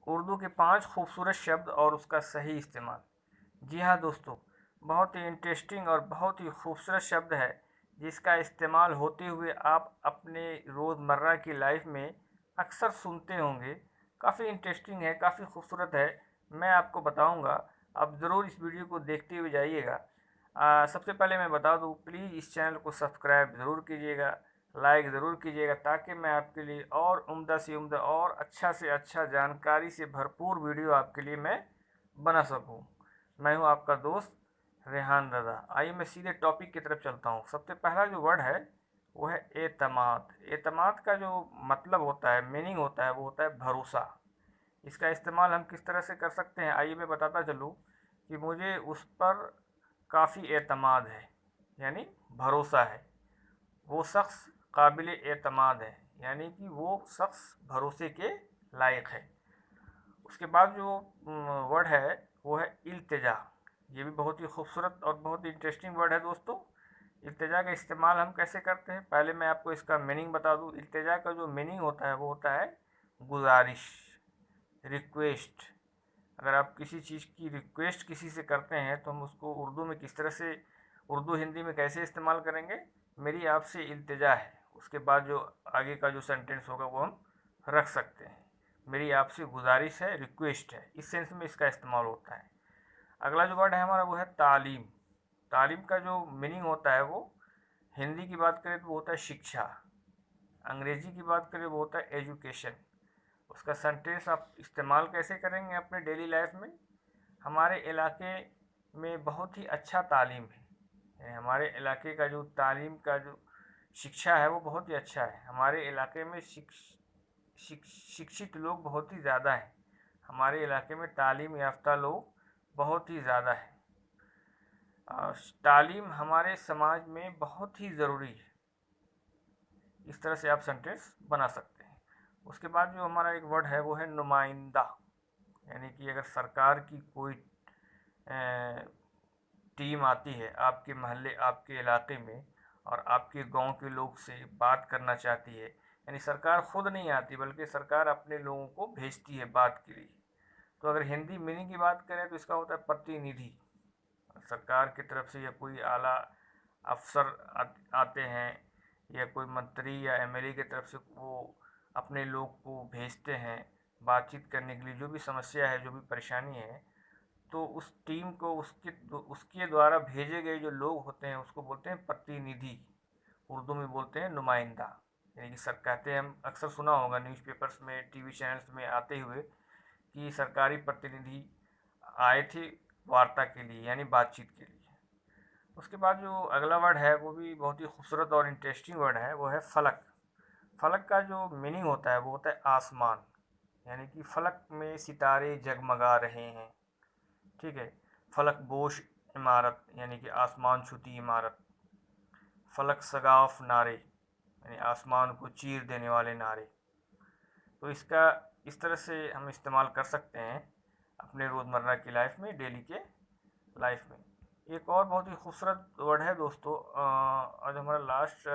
उर्दू के 5 खूबसूरत शब्द और उसका सही इस्तेमाल। जी हाँ दोस्तों, बहुत ही इंटरेस्टिंग और बहुत ही खूबसूरत शब्द है जिसका इस्तेमाल होते हुए आप अपने रोज़मर्रा की लाइफ में अक्सर सुनते होंगे। काफ़ी इंटरेस्टिंग है, काफ़ी खूबसूरत है। मैं आपको बताऊंगा, आप ज़रूर इस वीडियो को देखते हुए जाइएगा। सबसे पहले मैं बता दूं, प्लीज़ इस चैनल को सब्सक्राइब ज़रूर कीजिएगा, लाइक ज़रूर कीजिएगा, ताकि मैं आपके लिए और उम्दा से उम्दा और अच्छा से अच्छा जानकारी से भरपूर वीडियो आपके लिए मैं बना सकूं। मैं हूं आपका दोस्त रेहान रज़ा। आइए मैं सीधे टॉपिक की तरफ चलता हूं। सबसे पहला जो वर्ड है वो है एतमाद। एतमाद का जो मतलब होता है, मीनिंग होता है, वो होता है भरोसा। इसका इस्तेमाल हम किस तरह से कर सकते हैं, आइए मैं बताता चलूँ कि मुझे उस पर काफ़ी एतमाद है, यानी भरोसा है। वो शख्स काबिल एतमाद है, यानी कि वो शख्स भरोसे के लायक है। उसके बाद जो वर्ड है वो है इल्तिजा। ये भी बहुत ही खूबसूरत और बहुत ही इंटरेस्टिंग वर्ड है दोस्तों। इल्तिजा का इस्तेमाल हम कैसे करते हैं, पहले मैं आपको इसका मीनिंग बता दूं। इल्तिजा का जो मीनिंग होता है वो होता है गुजारिश, रिक्वेस्ट। अगर आप किसी चीज़ की रिक्वेस्ट किसी से करते हैं तो हम उसको उर्दू में किस तरह से, उर्दू हिंदी में कैसे इस्तेमाल करेंगे, मेरी आपसे इल्तिजा है। उसके बाद जो आगे का जो सेंटेंस होगा वो हम रख सकते हैं, मेरी आपसे गुजारिश है, रिक्वेस्ट है। इस सेंस में इसका इस्तेमाल होता है। अगला जो वर्ड है हमारा वो है तालीम। तालीम का जो मीनिंग होता है वो, हिंदी की बात करें तो वो होता है शिक्षा, अंग्रेजी की बात करें वो होता है एजुकेशन। उसका सेंटेंस आप इस्तेमाल कैसे करेंगे अपने डेली लाइफ में। हमारे इलाके में बहुत ही अच्छा तालीम है, यानी हमारे इलाके का जो तालीम का जो शिक्षा है वो बहुत ही अच्छा है। हमारे इलाके में शिक्षित लोग बहुत ही ज़्यादा हैं। हमारे इलाके में तालीम याफ्ता लोग बहुत ही ज़्यादा हैं। तालीम हमारे समाज में बहुत ही ज़रूरी है। इस तरह से आप सेंटेंस बना सकते हैं। उसके बाद जो हमारा एक वर्ड है वो है नुमाइंदा, यानी कि अगर सरकार की कोई टीम आती है आपके मोहल्ले, आपके इलाके में, और आपके गांव के लोग से बात करना चाहती है, यानी सरकार खुद नहीं आती बल्कि सरकार अपने लोगों को भेजती है बात के लिए। तो अगर हिंदी मीनिंग की बात करें तो इसका होता है प्रतिनिधि। सरकार की तरफ से या कोई आला अफसर आते हैं, या कोई मंत्री या एमएलए की तरफ से वो अपने लोग को भेजते हैं बातचीत करने के लिए। जो भी समस्या है, जो भी परेशानी है, तो उस टीम को उसके द्वारा भेजे गए जो लोग होते हैं उसको बोलते हैं प्रतिनिधि। उर्दू में बोलते हैं नुमाइंदा। यानी कि सर कहते हैं, हम अक्सर सुना होगा न्यूज़पेपर्स में, टीवी चैनल्स में आते हुए कि सरकारी प्रतिनिधि आए थे वार्ता के लिए, यानी बातचीत के लिए। उसके बाद जो अगला वर्ड है वो भी बहुत ही खूबसूरत और इंटरेस्टिंग वर्ड है, वो है फलक। फलक का जो मीनिंग होता है वो होता है आसमान, यानी कि फलक में सितारे जगमगा रहे हैं। ठीक है। फलक बोश इमारत, यानी कि आसमान छूती इमारत। फलक सगाफ नारे, यानी आसमान को चीर देने वाले नारे। तो इसका इस तरह से हम इस्तेमाल कर सकते हैं अपने रोज़मर्रा की लाइफ में, डेली के लाइफ में। एक और बहुत ही खूबसूरत वर्ड है दोस्तों, आज हमारा लास्ट